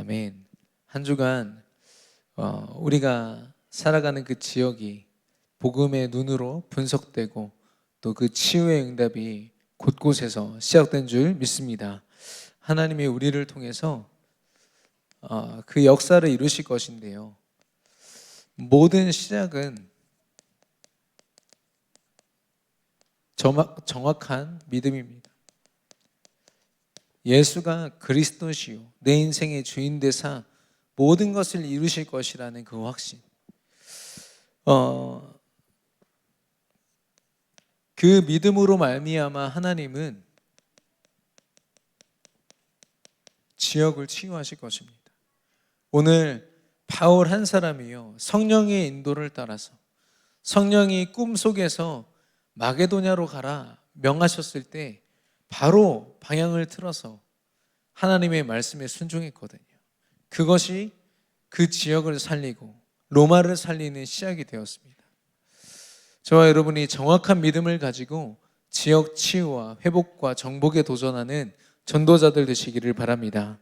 아멘. 한 주간 우리가 살아가는 그 지역이 복음의 눈으로 분석되고 또 그 치유의 응답이 곳곳에서 시작된 줄 믿습니다. 하나님이 우리를 통해서 그 역사를 이루실 것인데요. 모든 시작은 정확한 믿음입니다. 예수가 그리스도시요 내 인생의 주인 되사 모든 것을 이루실 것이라는 그 확신. 그 믿음으로 말미암아 하나님은 지역을 치유하실 것입니다. 오늘 바울 한 사람이요 성령의 인도를 따라서 성령이 꿈속에서 마게도냐로 가라 명하셨을 때 바로 방향을 틀어서 하나님의 말씀에 순종했거든요. 그것이 그 지역을 살리고 로마를 살리는 시작이 되었습니다. 저와 여러분이 정확한 믿음을 가지고 지역 치유와 회복과 정복에 도전하는 전도자들 되시기를 바랍니다.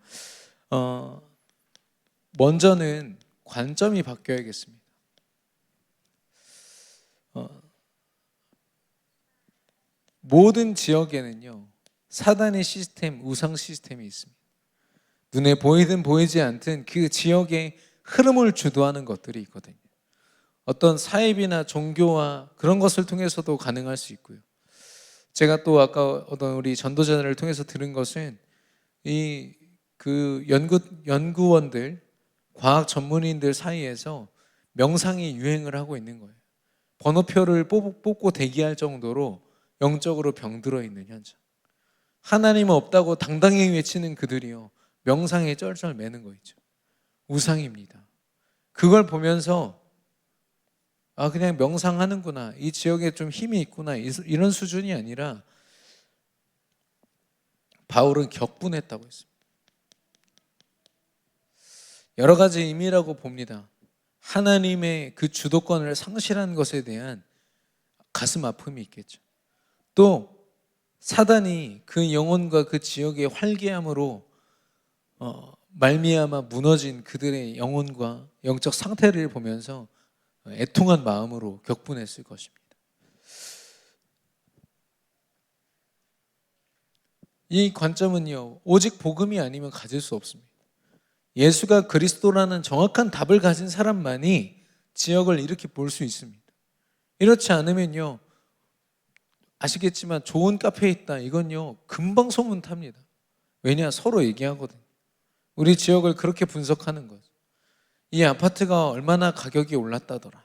먼저는 관점이 바뀌어야겠습니다. 모든 지역에는요 사단의 시스템, 우상 시스템이 있습니다. 눈에 보이든 보이지 않든 그 지역의 흐름을 주도하는 것들이 있거든요. 어떤 사입이나 종교와 그런 것을 통해서도 가능할 수 있고요. 제가 또 아까 어떤 우리 전도자들을 통해서 들은 것은 그 연구원들, 과학 전문인들 사이에서 명상이 유행을 하고 있는 거예요. 번호표를 뽑고 대기할 정도로 영적으로 병들어 있는 현장. 하나님은 없다고 당당히 외치는 그들이요 명상에 쩔쩔 매는 거 있죠. 우상입니다. 그걸 보면서 그냥 명상하는구나, 이 지역에 좀 힘이 있구나, 이런 수준이 아니라 바울은 격분했다고 했습니다. 여러 가지 의미라고 봅니다. 하나님의 그 주도권을 상실한 것에 대한 가슴 아픔이 있겠죠. 또 사단이 그 영혼과 그 지역의 활기함으로 말미암아 무너진 그들의 영혼과 영적 상태를 보면서 애통한 마음으로 격분했을 것입니다. 이 관점은요 오직 복음이 아니면 가질 수 없습니다. 예수가 그리스도라는 정확한 답을 가진 사람만이 지역을 이렇게 볼 수 있습니다. 이렇지 않으면요 아시겠지만 좋은 카페에 있다 이건요 금방 소문 탑니다. 왜냐? 서로 얘기하거든요. 우리 지역을 그렇게 분석하는 거죠. 이 아파트가 얼마나 가격이 올랐다더라.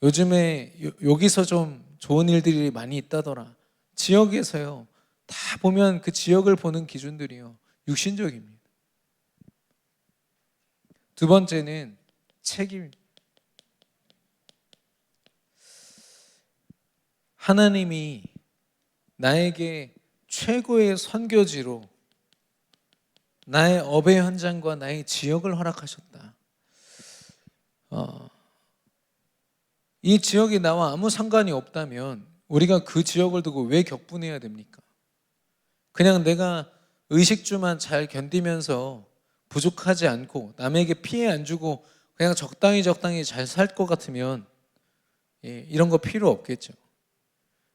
요즘에 여기서 좀 좋은 일들이 많이 있다더라. 지역에서요 다 보면 그 지역을 보는 기준들이요 육신적입니다. 두 번째는 책임입니다. 하나님이 나에게 최고의 선교지로 나의 업의 현장과 나의 지역을 허락하셨다. 이 지역이 나와 아무 상관이 없다면 우리가 그 지역을 두고 왜 격분해야 됩니까? 그냥 내가 의식주만 잘 견디면서 부족하지 않고 남에게 피해 안 주고 그냥 적당히 잘 살 것 같으면 이런 거 필요 없겠죠.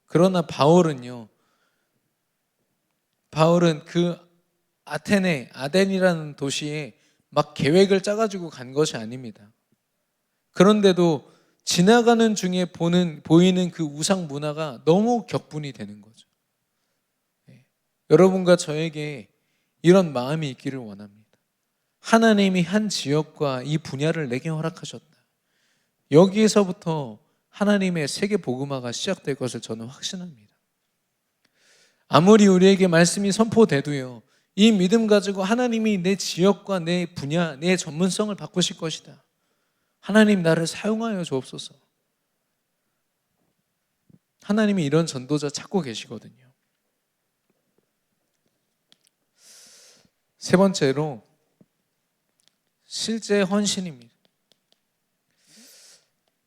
그러나 바울은 그 아덴이라는 도시에 막 계획을 짜가지고 간 것이 아닙니다. 그런데도 지나가는 중에 보이는 그 우상 문화가 너무 격분이 되는 거죠. 여러분과 저에게 이런 마음이 있기를 원합니다. 하나님이 한 지역과 이 분야를 내게 허락하셨다. 여기에서부터 하나님의 세계 복음화가 시작될 것을 저는 확신합니다. 아무리 우리에게 말씀이 선포돼도요 이 믿음 가지고 하나님이 내 지역과 내 분야, 내 전문성을 바꾸실 것이다. 하나님 나를 사용하여 주옵소서. 하나님이 이런 전도자 찾고 계시거든요. 세 번째로 실제 헌신입니다.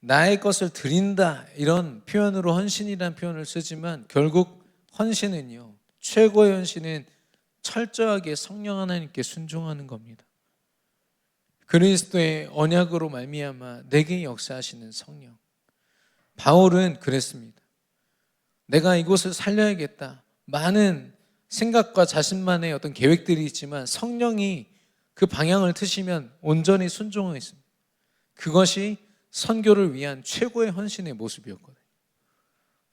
나의 것을 드린다 이런 표현으로 헌신이라는 표현을 쓰지만 결국 헌신은요 최고의 헌신은 철저하게 성령 하나님께 순종하는 겁니다. 그리스도의 언약으로 말미암아 내게 역사하시는 성령. 바울은 그랬습니다. 내가 이곳을 살려야겠다. 많은 생각과 자신만의 어떤 계획들이 있지만 성령이 그 방향을 트시면 온전히 순종하겠습니다. 그것이 선교를 위한 최고의 헌신의 모습이었거든요.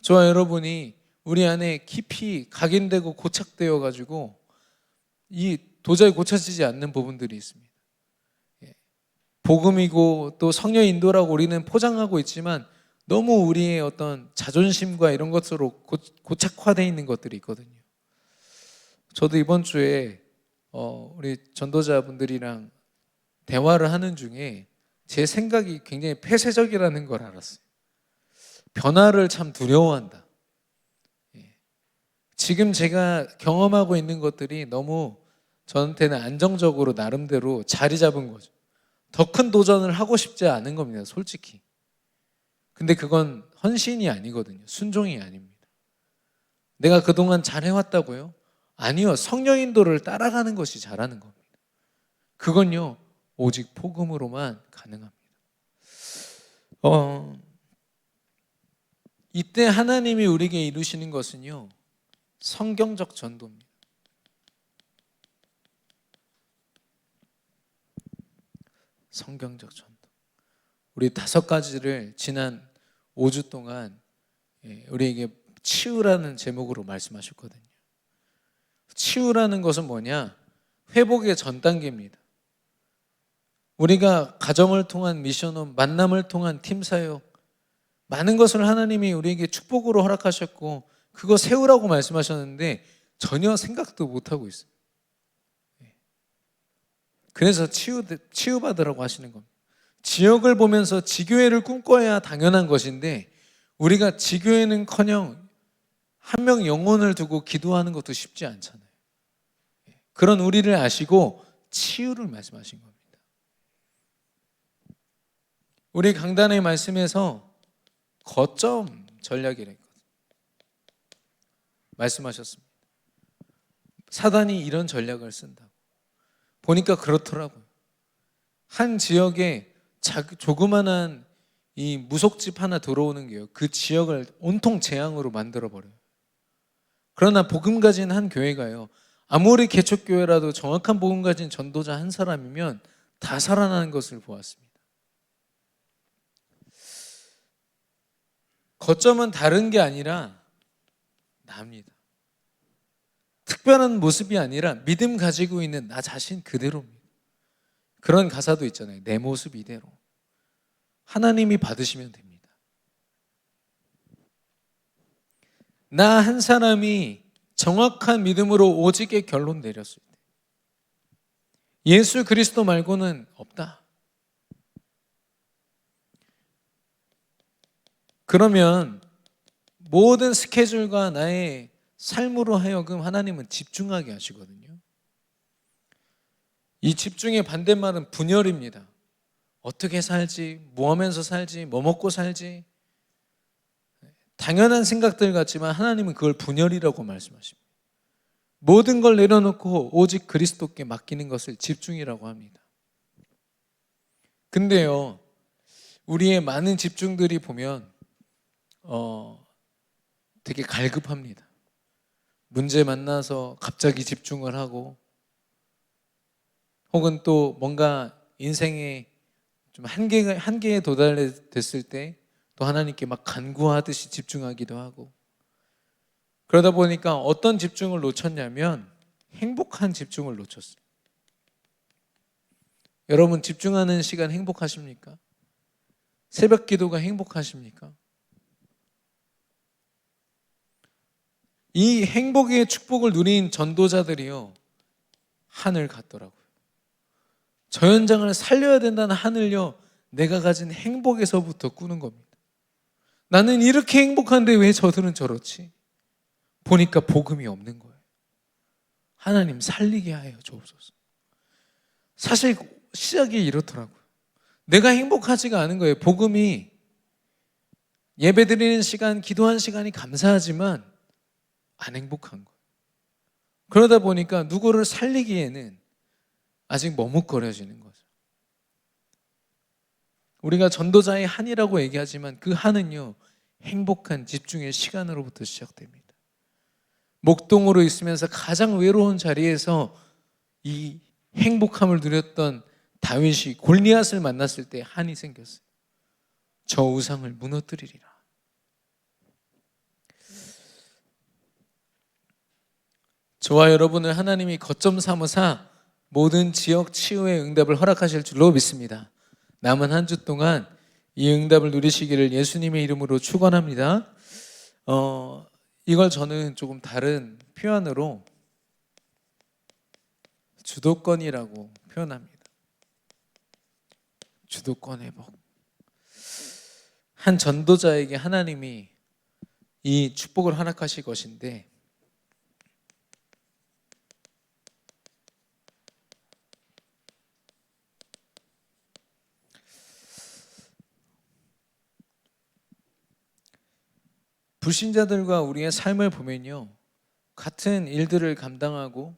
저와 여러분이 우리 안에 깊이 각인되고 고착되어 가지고 이 도저히 고쳐지지 않는 부분들이 있습니다. 복음이고 또 성령 인도라고 우리는 포장하고 있지만 너무 우리의 어떤 자존심과 이런 것으로 고착화되어 있는 것들이 있거든요. 저도 이번 주에 우리 전도자분들이랑 대화를 하는 중에 제 생각이 굉장히 폐쇄적이라는 걸 알았어요. 변화를 참 두려워한다. 지금 제가 경험하고 있는 것들이 너무 저한테는 안정적으로 나름대로 자리 잡은 거죠. 더 큰 도전을 하고 싶지 않은 겁니다, 솔직히. 근데 그건 헌신이 아니거든요. 순종이 아닙니다. 내가 그동안 잘해왔다고요? 아니요. 성령 인도를 따라가는 것이 잘하는 겁니다. 그건요, 오직 복음으로만 가능합니다. 이때 하나님이 우리에게 이루시는 것은요, 성경적 전도입니다. 성경적 전도. 우리 5가지를 지난 5주 동안 우리에게 치유라는 제목으로 말씀하셨거든요. 치유라는 것은 뭐냐? 회복의 전 단계입니다. 우리가 가정을 통한 미션홈, 만남을 통한 팀사역, 많은 것을 하나님이 우리에게 축복으로 허락하셨고 그거 세우라고 말씀하셨는데 전혀 생각도 못하고 있어요. 그래서 치유받으라고 하시는 겁니다. 지역을 보면서 지교회를 꿈꿔야 당연한 것인데 우리가 지교회는커녕 한 명 영혼을 두고 기도하는 것도 쉽지 않잖아요. 그런 우리를 아시고 치유를 말씀하신 겁니다. 우리 강단의 말씀에서 거점 전략이라 했거든요. 말씀하셨습니다. 사단이 이런 전략을 쓴다고. 보니까 그렇더라고요. 한 지역에 조그만한 이 무속집 하나 들어오는 게요, 그 지역을 온통 재앙으로 만들어버려요. 그러나 복음 가진 한 교회가요, 아무리 개척교회라도 정확한 복음 가진 전도자 한 사람이면 다 살아나는 것을 보았습니다. 거점은 다른 게 아니라 나입니다. 특별한 모습이 아니라 믿음 가지고 있는 나 자신 그대로입니다. 그런 가사도 있잖아요. 내 모습 이대로. 하나님이 받으시면 됩니다. 나 한 사람이 정확한 믿음으로 오직의 결론 내렸을 때 예수 그리스도 말고는 없다. 그러면 모든 스케줄과 나의 삶으로 하여금 하나님은 집중하게 하시거든요. 이 집중의 반대말은 분열입니다. 어떻게 살지, 뭐 하면서 살지, 뭐 먹고 살지, 당연한 생각들 같지만 하나님은 그걸 분열이라고 말씀하십니다. 모든 걸 내려놓고 오직 그리스도께 맡기는 것을 집중이라고 합니다. 근데요, 우리의 많은 집중들이 보면 되게 갈급합니다. 문제 만나서 갑자기 집중을 하고, 혹은 또 뭔가 인생에 좀 한계에 도달했을 때 또 하나님께 막 간구하듯이 집중하기도 하고, 그러다 보니까 어떤 집중을 놓쳤냐면 행복한 집중을 놓쳤어요. 여러분 집중하는 시간 행복하십니까? 새벽 기도가 행복하십니까? 이 행복의 축복을 누린 전도자들이요, 하늘 갔더라고요. 저 현장을 살려야 된다는 하늘요, 내가 가진 행복에서부터 꾸는 겁니다. 나는 이렇게 행복한데 왜 저들은 저렇지? 보니까 복음이 없는 거예요. 하나님 살리게 하여 주옵소서. 사실 시작이 이렇더라고요. 내가 행복하지가 않은 거예요. 복음이 예배드리는 시간, 기도하는 시간이 감사하지만 안 행복한 거예요. 그러다 보니까 누구를 살리기에는 아직 머뭇거려지는 거죠. 우리가 전도자의 한이라고 얘기하지만 그 한은요, 행복한 집중의 시간으로부터 시작됩니다. 목동으로 있으면서 가장 외로운 자리에서 이 행복함을 누렸던 다윗이 골리앗을 만났을 때 한이 생겼어요. 저 우상을 무너뜨리리라. 저와 여러분을 하나님이 거점 삼으사 모든 지역 치유의 응답을 허락하실 줄로 믿습니다. 남은 한 주 동안 이 응답을 누리시기를 예수님의 이름으로 축원합니다. 이걸 저는 조금 다른 표현으로 주도권이라고 표현합니다. 주도권 회복. 한 전도자에게 하나님이 이 축복을 허락하실 것인데, 불신자들과 우리의 삶을 보면요, 같은 일들을 감당하고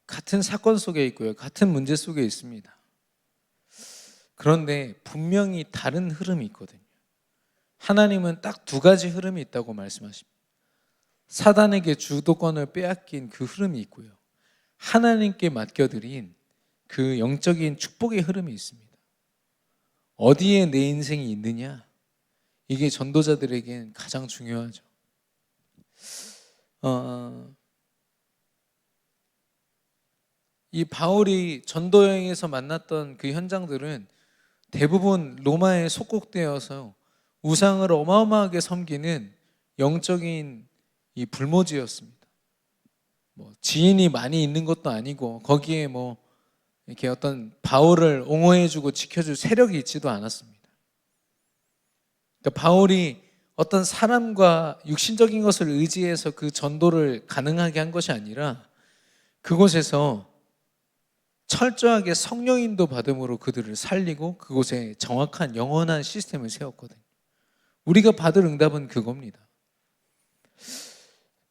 같은 사건 속에 있고요, 같은 문제 속에 있습니다. 그런데 분명히 다른 흐름이 있거든요. 하나님은 딱 두 가지 흐름이 있다고 말씀하십니다. 사단에게 주도권을 빼앗긴 그 흐름이 있고요, 하나님께 맡겨드린 그 영적인 축복의 흐름이 있습니다. 어디에 내 인생이 있느냐, 이게 전도자들에겐 가장 중요하죠. 이 바울이 전도 여행에서 만났던 그 현장들은 대부분 로마에 속국되어서 우상을 어마어마하게 섬기는 영적인 이 불모지였습니다. 지인이 많이 있는 것도 아니고 거기에 이렇게 어떤 바울을 옹호해주고 지켜줄 세력이 있지도 않았습니다. 그러니까 바울이 어떤 사람과 육신적인 것을 의지해서 그 전도를 가능하게 한 것이 아니라 그곳에서 철저하게 성령 인도 받음으로 그들을 살리고 그곳에 정확한 영원한 시스템을 세웠거든요. 우리가 받을 응답은 그겁니다.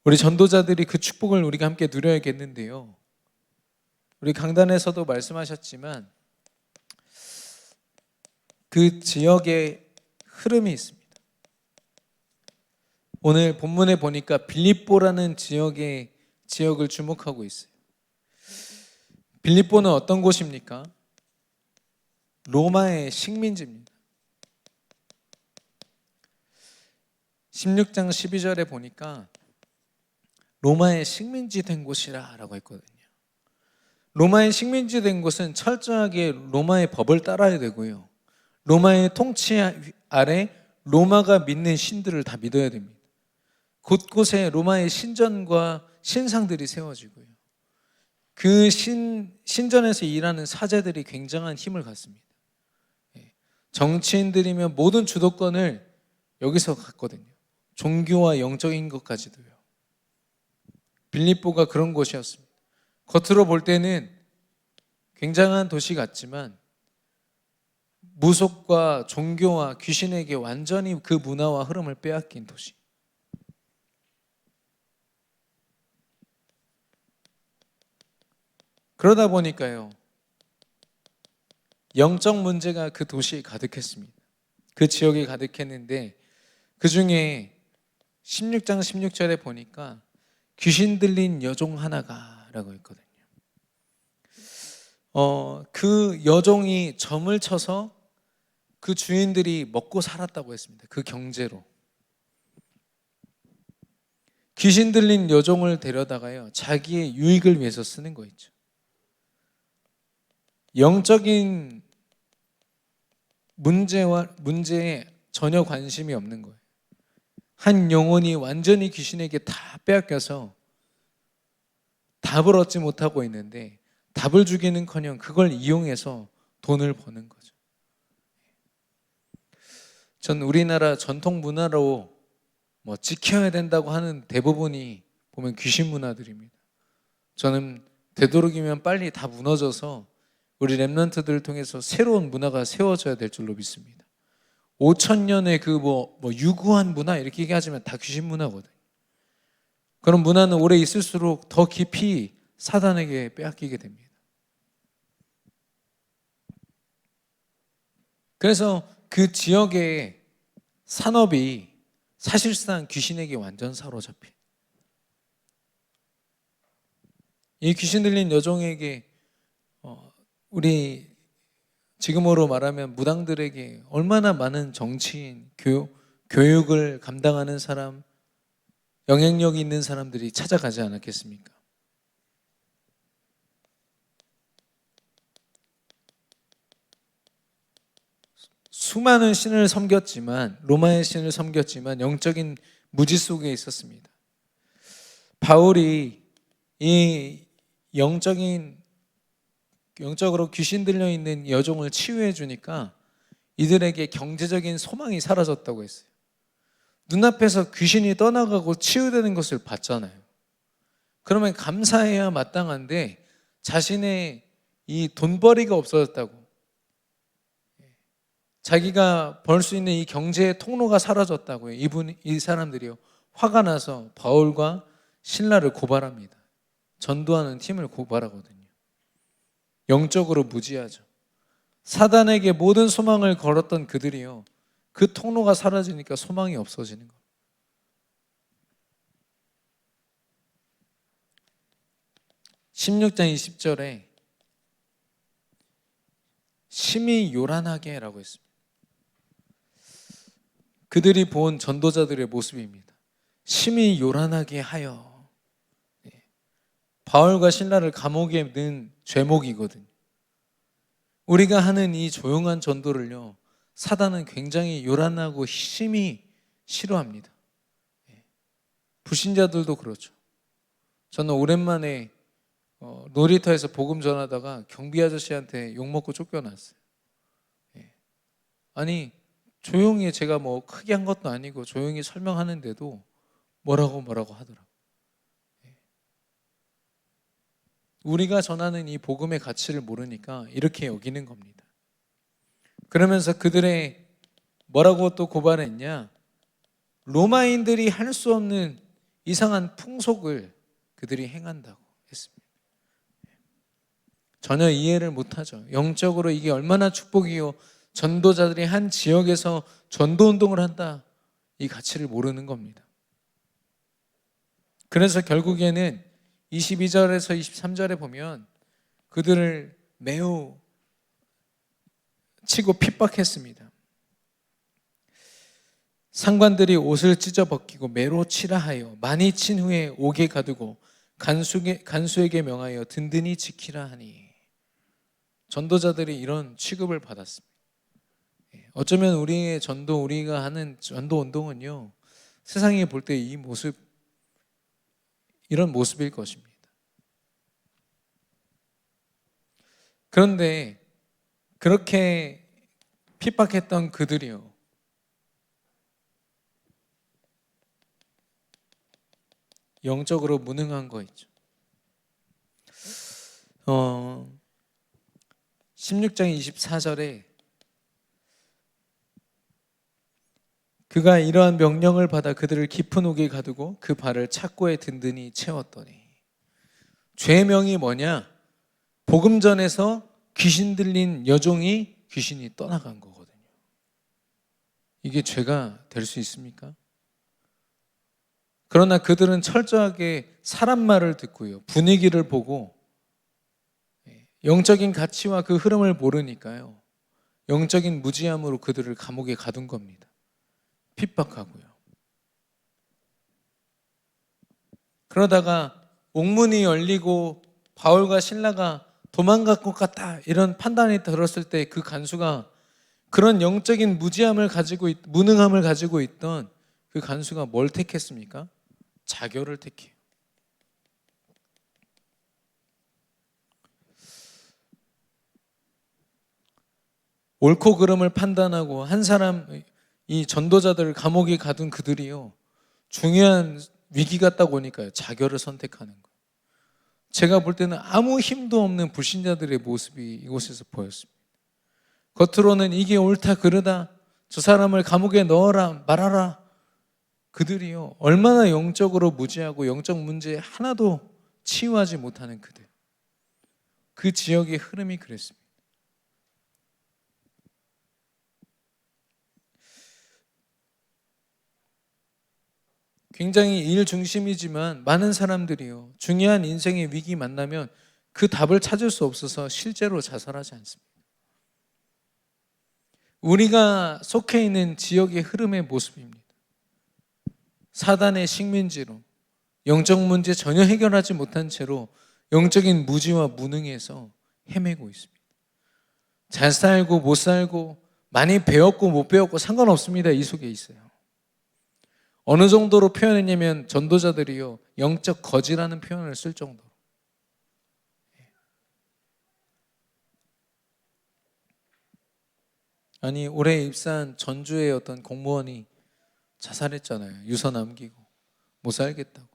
우리 전도자들이 그 축복을 우리가 함께 누려야겠는데요, 우리 강단에서도 말씀하셨지만 그 지역에 흐름이 있습니다. 오늘 본문에 보니까 빌립보라는 지역을 주목하고 있어요. 빌립보는 어떤 곳입니까? 로마의 식민지입니다. 16장 12절에 보니까 로마의 식민지 된 곳이라 라고 했거든요. 로마의 식민지 된 곳은 철저하게 로마의 법을 따라야 되고요, 로마의 통치 아래 로마가 믿는 신들을 다 믿어야 됩니다. 곳곳에 로마의 신전과 신상들이 세워지고요, 그 신전에서 일하는 사제들이 굉장한 힘을 갖습니다. 정치인들이면 모든 주도권을 여기서 갖거든요. 종교와 영적인 것까지도요. 빌립보가 그런 곳이었습니다. 겉으로 볼 때는 굉장한 도시 같지만 무속과 종교와 귀신에게 완전히 그 문화와 흐름을 빼앗긴 도시. 그러다 보니까요, 영적 문제가 그 도시에 가득했습니다. 그 지역에 가득했는데 그 중에 16장 16절에 보니까 귀신 들린 여종 하나가 라고 했거든요. 그 여종이 점을 쳐서 그 주인들이 먹고 살았다고 했습니다. 그 경제로. 귀신 들린 여종을 데려다가요, 자기의 유익을 위해서 쓰는 거 있죠. 영적인 문제에 전혀 관심이 없는 거예요. 한 영혼이 완전히 귀신에게 다 빼앗겨서 답을 얻지 못하고 있는데 답을 주기는커녕 그걸 이용해서 돈을 버는 거죠. 전 우리나라 전통 문화로 지켜야 된다고 하는 대부분이 보면 귀신 문화들입니다. 저는 되도록이면 빨리 다 무너져서 우리 렘넌트들을 통해서 새로운 문화가 세워져야 될 줄로 믿습니다. 5,000년의 유구한 문화 이렇게 얘기하지만 다 귀신 문화거든요. 그런 문화는 오래 있을수록 더 깊이 사단에게 빼앗기게 됩니다. 그래서 그 지역의 산업이 사실상 귀신에게 완전 사로잡힌, 이 귀신 들린 여종에게 우리 지금으로 말하면 무당들에게 얼마나 많은 정치인, 교육을 감당하는 사람, 영향력이 있는 사람들이 찾아가지 않았겠습니까? 수많은 신을 섬겼지만, 로마의 신을 섬겼지만 영적인 무지 속에 있었습니다. 바울이 이 영적으로 귀신 들려 있는 여종을 치유해 주니까 이들에게 경제적인 소망이 사라졌다고 했어요. 눈앞에서 귀신이 떠나가고 치유되는 것을 봤잖아요. 그러면 감사해야 마땅한데 자신의 이 돈벌이가 없어졌다고, 자기가 벌 수 있는 이 경제의 통로가 사라졌다고요. 이 사람들이요, 화가 나서 바울과 신라를 고발합니다. 전도하는 팀을 고발하거든요. 영적으로 무지하죠. 사단에게 모든 소망을 걸었던 그들이요, 그 통로가 사라지니까 소망이 없어지는 거예요. 16장 20절에 심히 요란하게 라고 했습니다. 그들이 본 전도자들의 모습입니다. 심히 요란하게 하여. 바울과 신라를 감옥에 넣은 죄목이거든요. 우리가 하는 이 조용한 전도를요, 사단은 굉장히 요란하고 심히 싫어합니다. 불신자들도 그렇죠. 저는 오랜만에 놀이터에서 복음 전하다가 경비 아저씨한테 욕먹고 쫓겨났어요. 아니, 조용히, 제가 뭐 크게 한 것도 아니고 조용히 설명하는데도 뭐라고 하더라고요. 우리가 전하는 이 복음의 가치를 모르니까 이렇게 여기는 겁니다. 그러면서 그들의 뭐라고 또 고발했냐? 로마인들이 할 수 없는 이상한 풍속을 그들이 행한다고 했습니다. 전혀 이해를 못하죠. 영적으로 이게 얼마나 축복이요, 전도자들이 한 지역에서 전도운동을 한다, 이 가치를 모르는 겁니다. 그래서 결국에는 22절에서 23절에 보면 그들을 매우 치고 핍박했습니다. 상관들이 옷을 찢어 벗기고 매로 치라 하여 많이 친 후에 옥에 가두고 간수에게 명하여 든든히 지키라 하니. 전도자들이 이런 취급을 받았습니다. 어쩌면 우리의 우리가 하는 전도 운동은요, 세상이 볼 때 이 모습, 이런 모습일 것입니다. 그런데 그렇게 핍박했던 그들이요, 영적으로 무능한 거 있죠. 16장 24절에 그가 이러한 명령을 받아 그들을 깊은 옥에 가두고 그 발을 착고에 든든히 채웠더니. 죄명이 뭐냐? 복음 전에서 귀신 들린 여종이 귀신이 떠나간 거거든요. 이게 죄가 될 수 있습니까? 그러나 그들은 철저하게 사람 말을 듣고요, 분위기를 보고, 영적인 가치와 그 흐름을 모르니까요, 영적인 무지함으로 그들을 감옥에 가둔 겁니다. 핍박하고요. 그러다가 옥문이 열리고 바울과 신라가 도망갈 것 같다, 이런 판단이 들었을 때 그 간수가, 그런 영적인 무능함을 가지고 있던 그 간수가 뭘 택했습니까? 자결을 택해요. 옳고 그름을 판단하고 한 사람, 이 전도자들을 감옥에 가둔 그들이요, 중요한 위기가 딱 오니까요, 자결을 선택하는 거예요. 제가 볼 때는 아무 힘도 없는 불신자들의 모습이 이곳에서 보였습니다. 겉으로는 이게 옳다 그르다, 저 사람을 감옥에 넣어라 말아라, 그들이요 얼마나 영적으로 무지하고 영적 문제 하나도 치유하지 못하는 그들, 그 지역의 흐름이 그랬습니다. 굉장히 일 중심이지만 많은 사람들이요 중요한 인생의 위기 만나면 그 답을 찾을 수 없어서 실제로 자살하지 않습니다. 우리가 속해 있는 지역의 흐름의 모습입니다. 사단의 식민지로 영적 문제 전혀 해결하지 못한 채로 영적인 무지와 무능에서 헤매고 있습니다. 잘 살고 못 살고 많이 배웠고 못 배웠고 상관없습니다. 이 속에 있어요. 어느 정도로 표현했냐면 전도자들이요 영적 거지라는 표현을 쓸 정도로. 아니 올해 입사한 전주의 어떤 공무원이 자살했잖아요. 유서 남기고 못 살겠다고.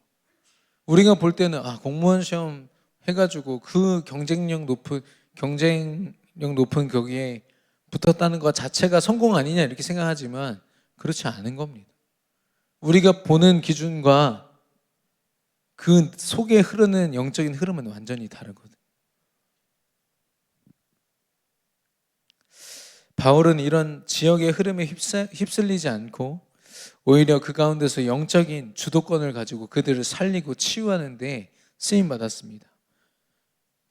우리가 볼 때는 공무원 시험 해가지고 그 경쟁력 높은 거기에 붙었다는 것 자체가 성공 아니냐 이렇게 생각하지만 그렇지 않은 겁니다. 우리가 보는 기준과 그 속에 흐르는 영적인 흐름은 완전히 다르거든요. 바울은 이런 지역의 흐름에 휩쓸리지 않고 오히려 그 가운데서 영적인 주도권을 가지고 그들을 살리고 치유하는 데 쓰임 받았습니다.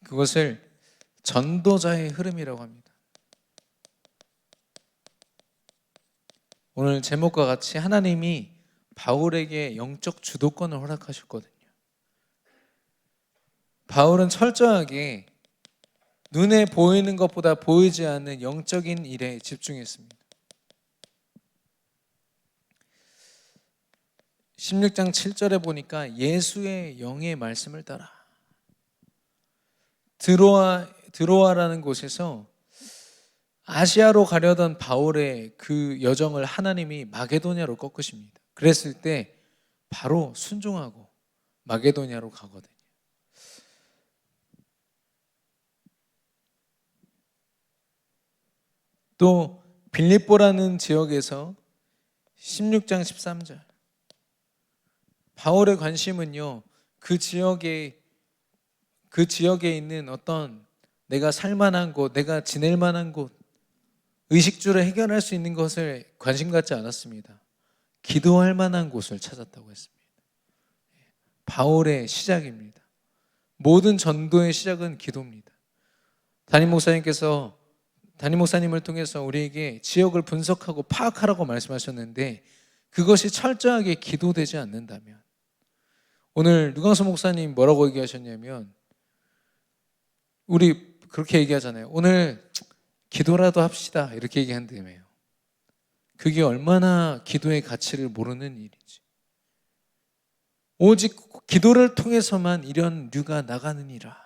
그것을 전도자의 흐름이라고 합니다. 오늘 제목과 같이 하나님이 바울에게 영적 주도권을 허락하셨거든요. 바울은 철저하게 눈에 보이는 것보다 보이지 않는 영적인 일에 집중했습니다. 16장 7절에 보니까 예수의 영의 말씀을 따라 드로아라는 곳에서 아시아로 가려던 바울의 그 여정을 하나님이 마게도냐로 꺾으십니다. 그랬을 때 바로 순종하고 마게도냐로 가거든요. 또 빌립보라는 지역에서 16장 13절 바울의 관심은요 그 지역에 있는 어떤 내가 살만한 곳, 내가 지낼 만한 곳, 의식주를 해결할 수 있는 것을 관심 갖지 않았습니다. 기도할 만한 곳을 찾았다고 했습니다. 바울의 시작입니다. 모든 전도의 시작은 기도입니다. 담임 목사님을 통해서 우리에게 지역을 분석하고 파악하라고 말씀하셨는데 그것이 철저하게 기도되지 않는다면 오늘 누강수 목사님 뭐라고 얘기하셨냐면 우리 그렇게 얘기하잖아요. 오늘 기도라도 합시다 이렇게 얘기한다며요. 그게 얼마나 기도의 가치를 모르는 일이지. 오직 기도를 통해서만 이런 류가 나가느니라.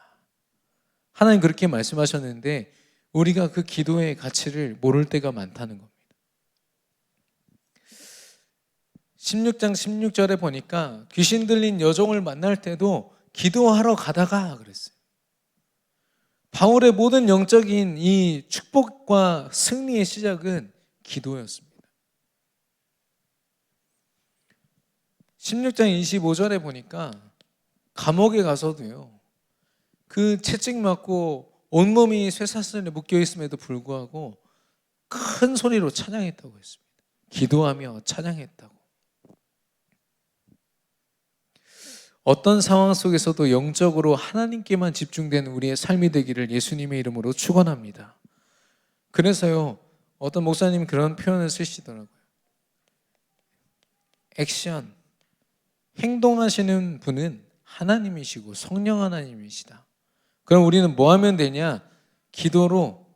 하나님 그렇게 말씀하셨는데 우리가 그 기도의 가치를 모를 때가 많다는 겁니다. 16장 16절에 보니까 귀신 들린 여종을 만날 때도 기도하러 가다가 그랬어요. 바울의 모든 영적인 이 축복과 승리의 시작은 기도였습니다. 16장 25절에 보니까 감옥에 가서도요 그 채찍 맞고 온몸이 쇠사슬에 묶여 있음에도 불구하고 큰 소리로 찬양했다고 했습니다. 기도하며 찬양했다고. 어떤 상황 속에서도 영적으로 하나님께만 집중된 우리의 삶이 되기를 예수님의 이름으로 축원합니다. 그래서요 어떤 목사님이 그런 표현을 쓰시더라고요. 액션, 행동하시는 분은 하나님이시고 성령 하나님이시다. 그럼 우리는 뭐 하면 되냐? 기도로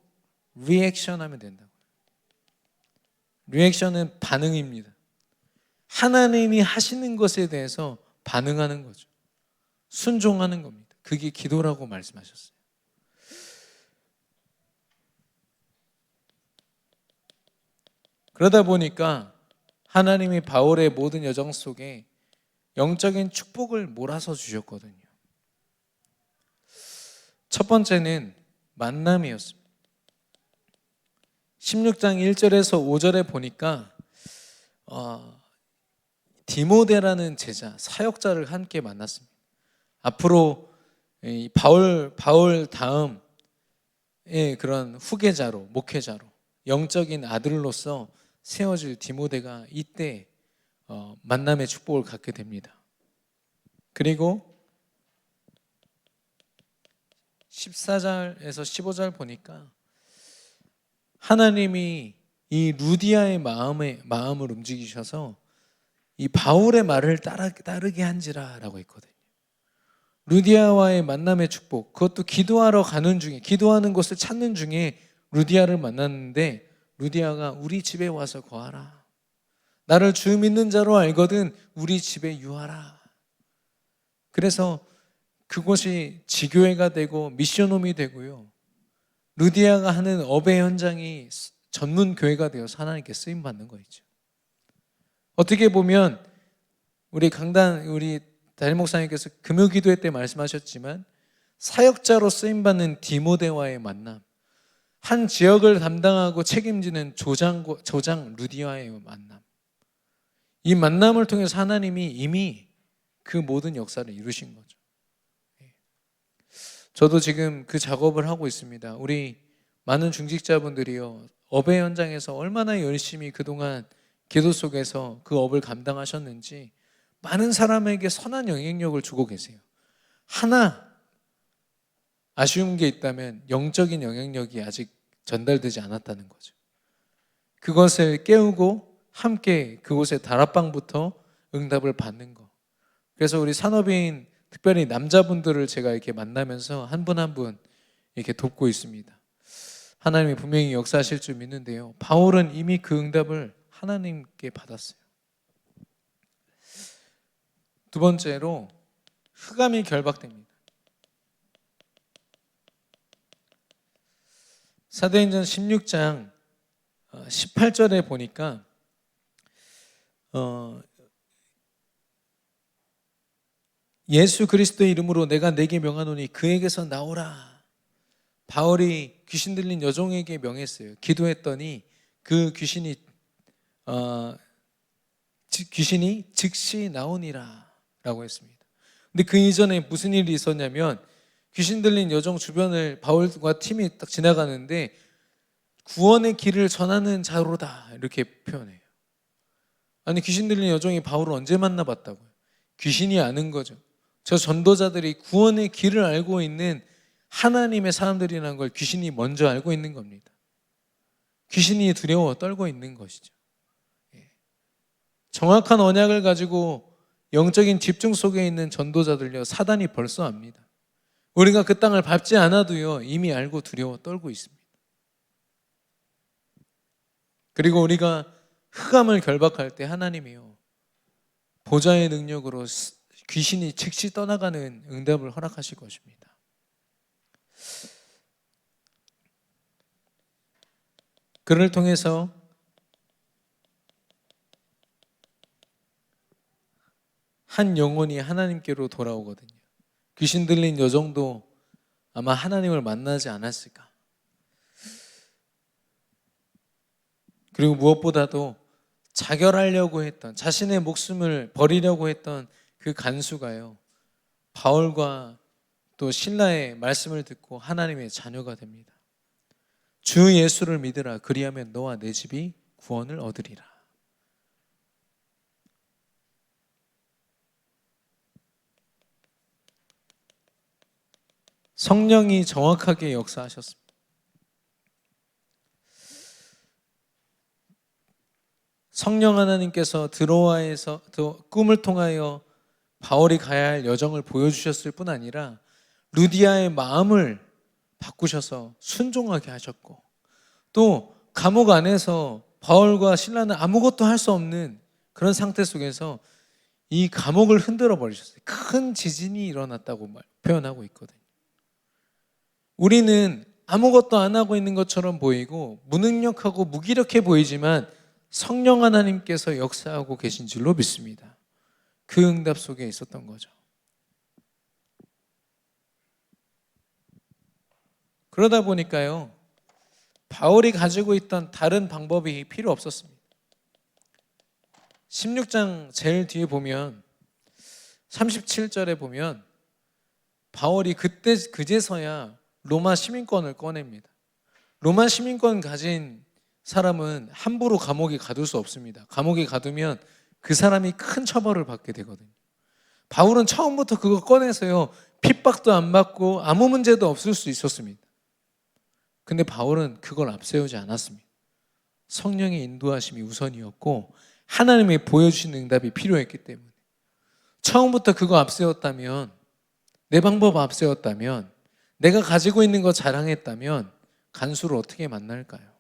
리액션 하면 된다고요. 리액션은 반응입니다. 하나님이 하시는 것에 대해서 반응하는 거죠. 순종하는 겁니다. 그게 기도라고 말씀하셨어요. 그러다 보니까 하나님이 바울의 모든 여정 속에 영적인 축복을 몰아서 주셨거든요. 첫 번째는 만남이었습니다. 16장 1절에서 5절에 보니까 디모데라는 제자, 사역자를 함께 만났습니다. 앞으로 이 바울 다음의 그런 후계자로, 목회자로, 영적인 아들로서 세워질 디모데가 이때 만남의 축복을 갖게 됩니다. 그리고 14절에서 15절 보니까 하나님이 이 루디아의 마음을 움직이셔서 이 바울의 말을 따르게 한지라 라고 했거든요. 루디아와의 만남의 축복, 그것도 기도하러 가는 중에, 기도하는 곳을 찾는 중에 루디아를 만났는데, 루디아가 우리 집에 와서 거하라. 나를 주 믿는 자로 알거든 우리 집에 유하라. 그래서 그곳이 지교회가 되고 미션홈이 되고요, 루디아가 하는 업의 현장이 전문 교회가 되어서 하나님께 쓰임 받는 거죠. 어떻게 보면 우리 담임 목사님께서 금요 기도회 때 말씀하셨지만, 사역자로 쓰임 받는 디모데와의 만남, 한 지역을 담당하고 책임지는 조장 루디아의 만남, 이 만남을 통해서 하나님이 이미 그 모든 역사를 이루신 거죠. 저도 지금 그 작업을 하고 있습니다. 우리 많은 중직자분들이요, 업의 현장에서 얼마나 열심히 그동안 기도 속에서 그 업을 감당하셨는지 많은 사람에게 선한 영향력을 주고 계세요. 하나 아쉬운 게 있다면 영적인 영향력이 아직 전달되지 않았다는 거죠. 그것을 깨우고 함께 그곳의 다락방부터 응답을 받는 거. 그래서 우리 산업인, 특별히 남자분들을 제가 이렇게 만나면서 한 분 한 분 이렇게 돕고 있습니다. 하나님이 분명히 역사하실 줄 믿는데요, 바울은 이미 그 응답을 하나님께 받았어요. 두 번째로 흑암이 결박됩니다. 사도행전 16장 18절에 보니까 예수 그리스도의 이름으로 내가 내게 명하노니 그에게서 나오라. 바울이 귀신 들린 여종에게 명했어요. 기도했더니 그 귀신이 즉시 나오니라 라고 했습니다. 근데 그 이전에 무슨 일이 있었냐면, 귀신 들린 여종 주변을 바울과 팀이 딱 지나가는데 구원의 길을 전하는 자로다 이렇게 표현해요. 아니, 귀신 들린 여종이 바울을 언제 만나봤다고요? 귀신이 아는 거죠. 저 전도자들이 구원의 길을 알고 있는 하나님의 사람들이라는 걸 귀신이 먼저 알고 있는 겁니다. 귀신이 두려워 떨고 있는 것이죠. 정확한 언약을 가지고 영적인 집중 속에 있는 전도자들요, 사단이 벌써 압니다. 우리가 그 땅을 밟지 않아도요, 이미 알고 두려워 떨고 있습니다. 그리고 우리가 흑암을 결박할 때 하나님이요, 보좌의 능력으로 귀신이 즉시 떠나가는 응답을 허락하실 것입니다. 그를 통해서 한 영혼이 하나님께로 돌아오거든요. 귀신 들린 여종도 아마 하나님을 만나지 않았을까. 그리고 무엇보다도 자결하려고 했던, 자신의 목숨을 버리려고 했던 그 간수가요, 바울과 또 신라의 말씀을 듣고 하나님의 자녀가 됩니다. 주 예수를 믿으라, 그리하면 너와 내 집이 구원을 얻으리라. 성령이 정확하게 역사하셨습니다. 성령 하나님께서 드로아에서 꿈을 통하여 바울이 가야 할 여정을 보여주셨을 뿐 아니라 루디아의 마음을 바꾸셔서 순종하게 하셨고, 또 감옥 안에서 바울과 실라는 아무것도 할 수 없는 그런 상태 속에서 이 감옥을 흔들어 버리셨어요. 큰 지진이 일어났다고 표현하고 있거든요. 우리는 아무것도 안 하고 있는 것처럼 보이고 무능력하고 무기력해 보이지만 성령 하나님께서 역사하고 계신 줄로 믿습니다. 그 응답 속에 있었던 거죠. 그러다 보니까요, 바울이 가지고 있던 다른 방법이 필요 없었습니다. 16장 제일 뒤에 보면 37절에 보면 바울이 그제서야 로마 시민권을 꺼냅니다. 로마 시민권 가진 사람은 함부로 감옥에 가둘 수 없습니다. 감옥에 가두면 그 사람이 큰 처벌을 받게 되거든요. 바울은 처음부터 그거 꺼내서요, 핍박도 안 받고 아무 문제도 없을 수 있었습니다. 근데 바울은 그걸 앞세우지 않았습니다. 성령의 인도하심이 우선이었고 하나님이 보여주신 응답이 필요했기 때문에. 처음부터 그거 앞세웠다면, 내 방법 앞세웠다면, 내가 가지고 있는 거 자랑했다면 간수를 어떻게 만날까요?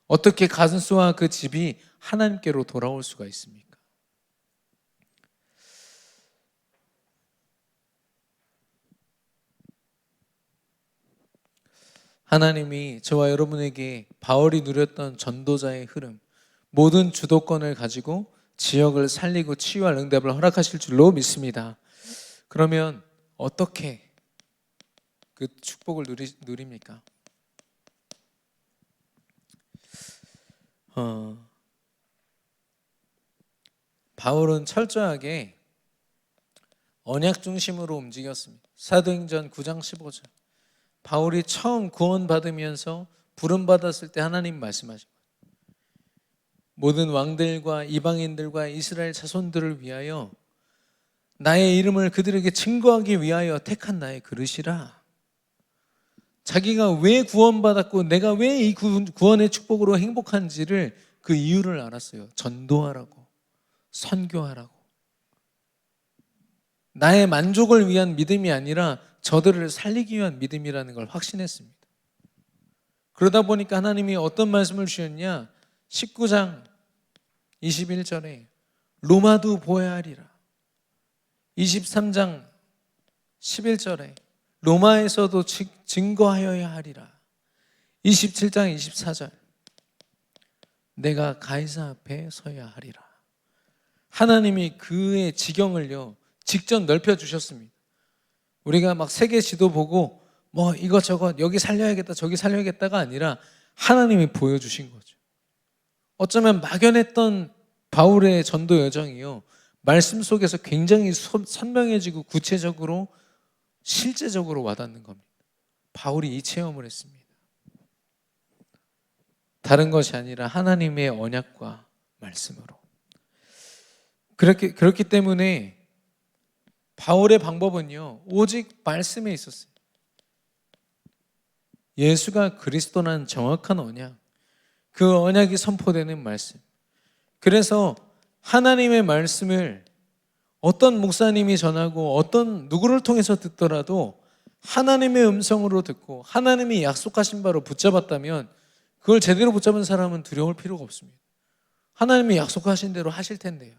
어떻게 간수와 그 집이 하나님께로 돌아올 수가 있습니까? 하나님이 저와 여러분에게 바울이 누렸던 전도자의 흐름, 모든 주도권을 가지고 지역을 살리고 치유할 응답을 허락하실 줄로 믿습니다. 그러면 어떻게 그 축복을 누립니까? 바울은 철저하게 언약 중심으로 움직였습니다. 사도행전 9장 15절. 바울이 처음 구원받으면서 부름받았을 때 하나님 말씀하신 거예요. 모든 왕들과 이방인들과 이스라엘 자손들을 위하여 나의 이름을 그들에게 증거하기 위하여 택한 나의 그릇이라. 자기가 왜 구원받았고 내가 왜 이 구원의 축복으로 행복한지를 그 이유를 알았어요. 전도하라고, 선교하라고. 나의 만족을 위한 믿음이 아니라 저들을 살리기 위한 믿음이라는 걸 확신했습니다. 그러다 보니까 하나님이 어떤 말씀을 주셨냐? 19장 21절에 로마도 보아야 하리라. 23장 11절에 로마에서도 증거하여야 하리라. 27장 24절 내가 가이사 앞에 서야 하리라. 하나님이 그의 지경을요 직접 넓혀주셨습니다. 우리가 막 세계 지도 보고 뭐 이것저것 여기 살려야겠다 저기 살려야겠다가 아니라 하나님이 보여주신 거죠. 어쩌면 막연했던 바울의 전도 여정이요 말씀 속에서 굉장히 선명해지고 구체적으로 실제적으로 와닿는 겁니다. 바울이 이 체험을 했습니다. 다른 것이 아니라 하나님의 언약과 말씀으로. 그렇기 때문에 바울의 방법은요 오직 말씀에 있었어요. 예수가 그리스도라는 정확한 언약, 그 언약이 선포되는 말씀. 그래서 하나님의 말씀을 어떤 목사님이 전하고 어떤 누구를 통해서 듣더라도 하나님의 음성으로 듣고 하나님이 약속하신 바로 붙잡았다면 그걸 제대로 붙잡은 사람은 두려울 필요가 없습니다. 하나님이 약속하신 대로 하실 텐데요.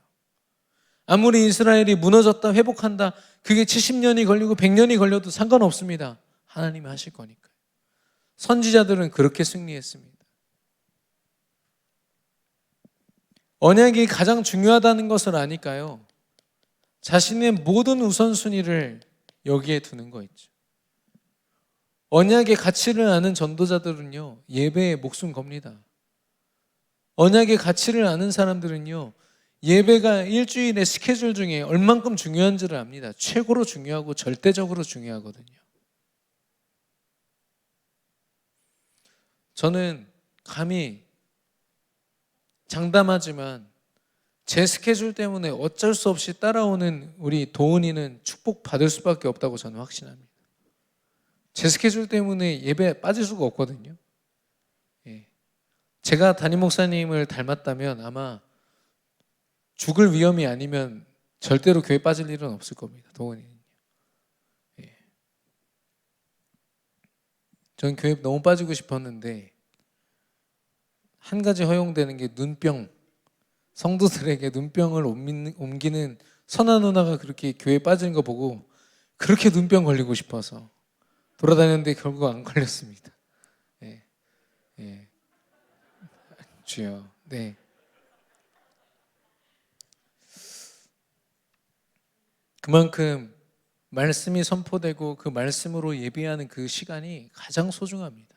아무리 이스라엘이 무너졌다 회복한다 그게 70년이 걸리고 100년이 걸려도 상관없습니다. 하나님이 하실 거니까요. 선지자들은 그렇게 승리했습니다. 언약이 가장 중요하다는 것을 아니까요 자신의 모든 우선순위를 여기에 두는 거 있죠. 언약의 가치를 아는 전도자들은요 예배에 목숨 겁니다. 언약의 가치를 아는 사람들은요 예배가 일주일의 스케줄 중에 얼만큼 중요한지를 압니다. 최고로 중요하고 절대적으로 중요하거든요. 저는 감히 장담하지만 제 스케줄 때문에 어쩔 수 없이 따라오는 우리 도은이는 축복받을 수밖에 없다고 저는 확신합니다. 제 스케줄 때문에 예배 빠질 수가 없거든요. 제가 담임 목사님을 닮았다면 아마 죽을 위험이 아니면 절대로 교회 빠질 일은 없을 겁니다. 도은이는요. 전 교회 너무 빠지고 싶었는데 한 가지 허용되는 게 눈병. 성도들에게 눈병을 옮기는 선한 누나가 그렇게 교회에 빠지는 거 보고 그렇게 눈병 걸리고 싶어서 돌아다녔는데 결국 안 걸렸습니다. 주여. 네. 그만큼 말씀이 선포되고 그 말씀으로 예배하는 그 시간이 가장 소중합니다.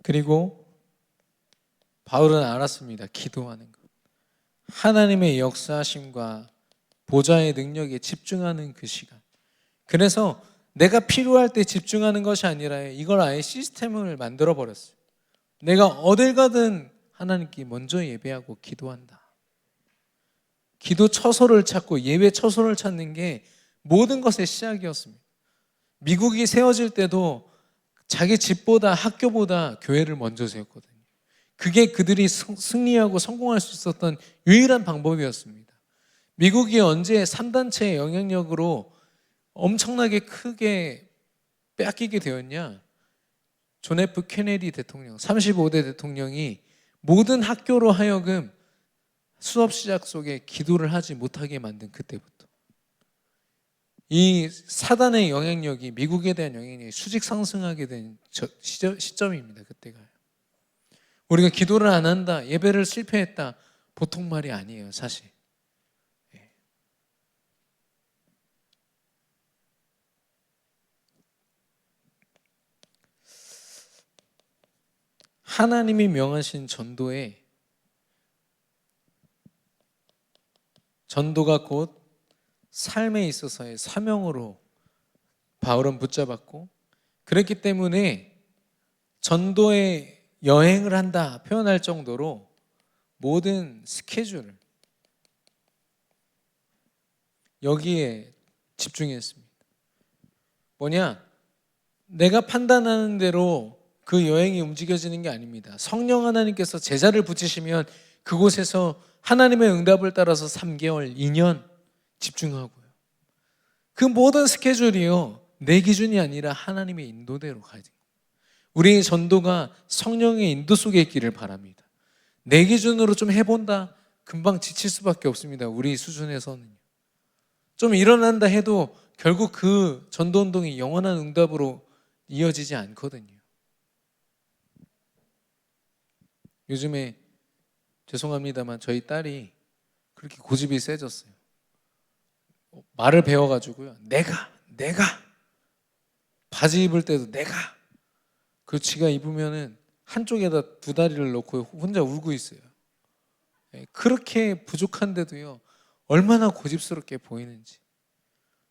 그리고 바울은 알았습니다. 기도하는 것. 하나님의 역사하심과 보좌의 능력에 집중하는 그 시간. 그래서 내가 필요할 때 집중하는 것이 아니라 이걸 아예 시스템을 만들어 버렸어요. 내가 어딜 가든 하나님께 먼저 예배하고 기도한다. 기도 처소를 찾고 예배 처소를 찾는 게 모든 것의 시작이었습니다. 미국이 세워질 때도 자기 집보다 학교보다 교회를 먼저 세웠거든요. 그게 그들이 승리하고 성공할 수 있었던 유일한 방법이었습니다. 미국이 언제 3단체의 영향력으로 엄청나게 크게 뺏기게 되었냐? 존 F 케네디 대통령, 35대 대통령이 모든 학교로 하여금 수업 시작 속에 기도를 하지 못하게 만든 그때부터 이 사단의 영향력이, 미국에 대한 영향력이 수직 상승하게 된 시점입니다. 그때가. 우리가 기도를 안 한다, 예배를 실패했다, 보통 말이 아니에요, 사실. 하나님이 명하신 전도가 곧 삶에 있어서의 사명으로 바울은 붙잡았고, 그렇기 때문에 전도의 여행을 한다 표현할 정도로 모든 스케줄을 여기에 집중했습니다. 뭐냐? 내가 판단하는 대로 그 여행이 움직여지는 게 아닙니다. 성령 하나님께서 제자를 붙이시면 그곳에서 하나님의 응답을 따라서 3개월, 2년 집중하고요. 그 모든 스케줄이요, 내 기준이 아니라 하나님의 인도대로 가야 돼요. 우리의 전도가 성령의 인도 속에 있기를 바랍니다. 내 기준으로 좀 해본다, 금방 지칠 수밖에 없습니다. 우리 수준에서는 좀 일어난다 해도 결국 그 전도운동이 영원한 응답으로 이어지지 않거든요. 요즘에 죄송합니다만 저희 딸이 그렇게 고집이 세졌어요. 말을 배워가지고요, 내가 바지 입을 때도 내가, 그 지가 입으면은 한쪽에다 두 다리를 놓고 혼자 울고 있어요. 그렇게 부족한데도요, 얼마나 고집스럽게 보이는지.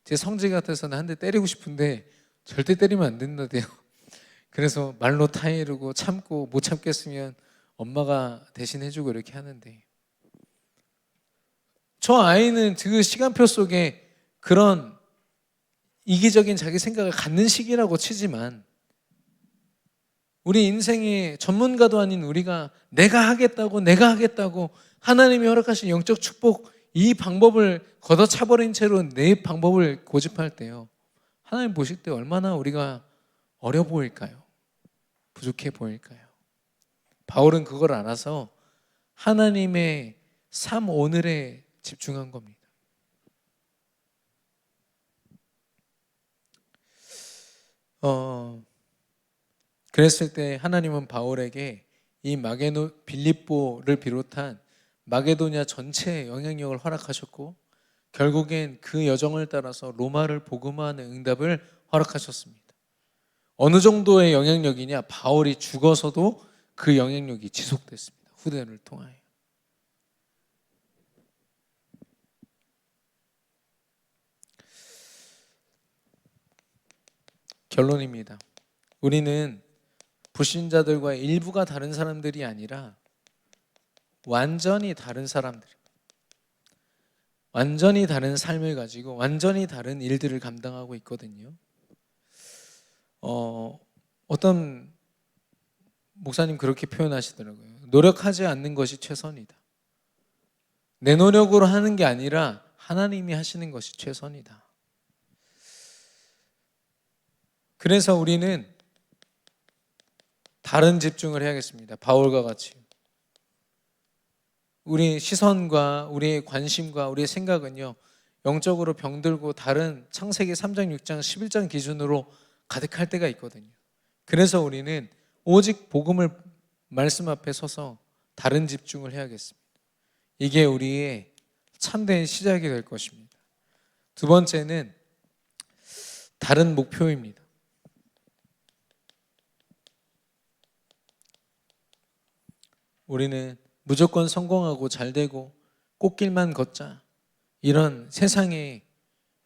제 성질 같아서는 한 대 때리고 싶은데 절대 때리면 안 된다대요. 그래서 말로 타이르고 참고, 못 참겠으면 엄마가 대신 해주고 이렇게 하는데, 저 아이는 그 시간표 속에 그런 이기적인 자기 생각을 갖는 시기라고 치지만, 우리 인생의 전문가도 아닌 우리가 내가 하겠다고 하나님이 허락하신 영적 축복, 이 방법을 걷어차버린 채로 내 방법을 고집할 때요, 하나님 보실 때 얼마나 우리가 어려 보일까요? 부족해 보일까요? 바울은 그걸 알아서 하나님의 삶 오늘에 집중한 겁니다. 그랬을 때 하나님은 바울에게 이 빌립보를 비롯한 마게도냐 전체의 영향력을 허락하셨고, 결국엔 그 여정을 따라서 로마를 복음화하는 응답을 허락하셨습니다. 어느 정도의 영향력이냐? 바울이 죽어서도 그 영향력이 지속됐습니다. 후대를 통하여. 결론입니다. 우리는 불신자들과 일부가 다른 사람들이 아니라 완전히 다른 사람들, 완전히 다른 삶을 가지고 완전히 다른 일들을 감당하고 있거든요. 어떤 목사님 그렇게 표현하시더라고요. 노력하지 않는 것이 최선이다. 내 노력으로 하는 게 아니라 하나님이 하시는 것이 최선이다. 그래서 우리는 다른 집중을 해야겠습니다. 바울과 같이. 우리 시선과 우리의 관심과 우리의 생각은요, 영적으로 병들고 다른 창세기 3장, 6장, 11장 기준으로 가득할 때가 있거든요. 그래서 우리는 오직 복음을 말씀 앞에 서서 다른 집중을 해야겠습니다. 이게 우리의 참된 시작이 될 것입니다. 두 번째는 다른 목표입니다. 우리는 무조건 성공하고 잘 되고 꽃길만 걷자. 이런 세상의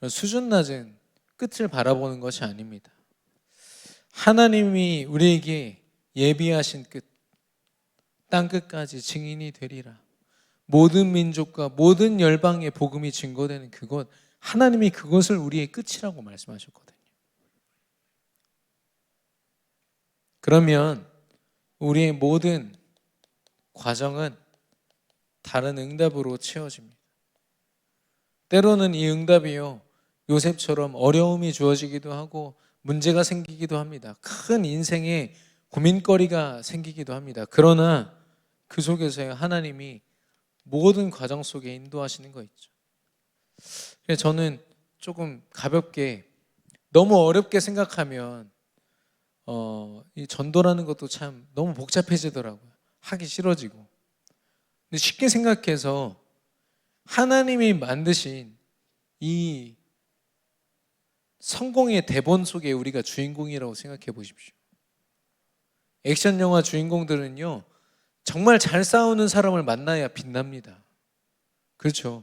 수준 낮은 끝을 바라보는 것이 아닙니다. 하나님이 우리에게 예비하신 끝, 땅 끝까지 증인이 되리라. 모든 민족과 모든 열방의 복음이 증거되는 그것, 하나님이 그것을 우리의 끝이라고 말씀하셨거든요. 그러면 우리의 모든 과정은 다른 응답으로 채워집니다. 때로는 이 응답이요, 요셉처럼 어려움이 주어지기도 하고 문제가 생기기도 합니다. 큰 인생의 고민거리가 생기기도 합니다. 그러나 그 속에서 하나님이 모든 과정 속에 인도하시는 거 있죠. 그래서 저는 조금 가볍게, 너무 어렵게 생각하면 이 전도라는 것도 참 너무 복잡해지더라고요. 하기 싫어지고. 근데 쉽게 생각해서 하나님이 만드신 이 성공의 대본 속에 우리가 주인공이라고 생각해 보십시오. 액션 영화 주인공들은요, 정말 잘 싸우는 사람을 만나야 빛납니다. 그렇죠?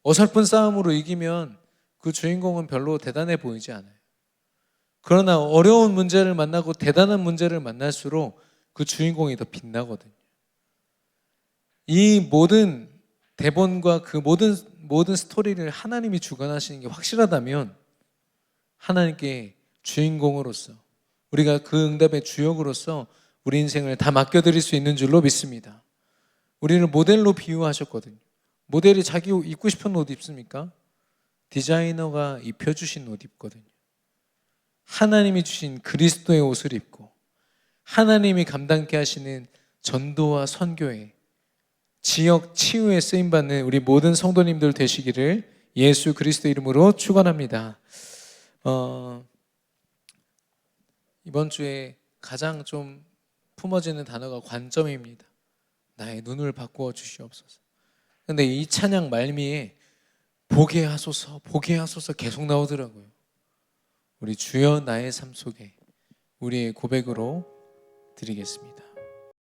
어설픈 싸움으로 이기면 그 주인공은 별로 대단해 보이지 않아요. 그러나 어려운 문제를 만나고 대단한 문제를 만날수록 그 주인공이 더 빛나거든요. 이 모든 대본과 그 모든 스토리를 하나님이 주관하시는 게 확실하다면 하나님께 주인공으로서, 우리가 그 응답의 주역으로서 우리 인생을 다 맡겨드릴 수 있는 줄로 믿습니다. 우리를 모델로 비유하셨거든요. 모델이 자기 입고 싶은 옷 입습니까? 디자이너가 입혀주신 옷 입거든요. 하나님이 주신 그리스도의 옷을 입고 하나님이 감당케 하시는 전도와 선교에, 지역 치유에 쓰임받는 우리 모든 성도님들 되시기를 예수 그리스도 이름으로 축원합니다. 이번 주에 가장 좀 품어지는 단어가 관점입니다. 나의 눈을 바꾸어 주시옵소서. 근데 이 찬양 말미에 보게 하소서, 보게 하소서 계속 나오더라고요. 우리 주여 나의 삶 속에 우리의 고백으로 드리겠습니다.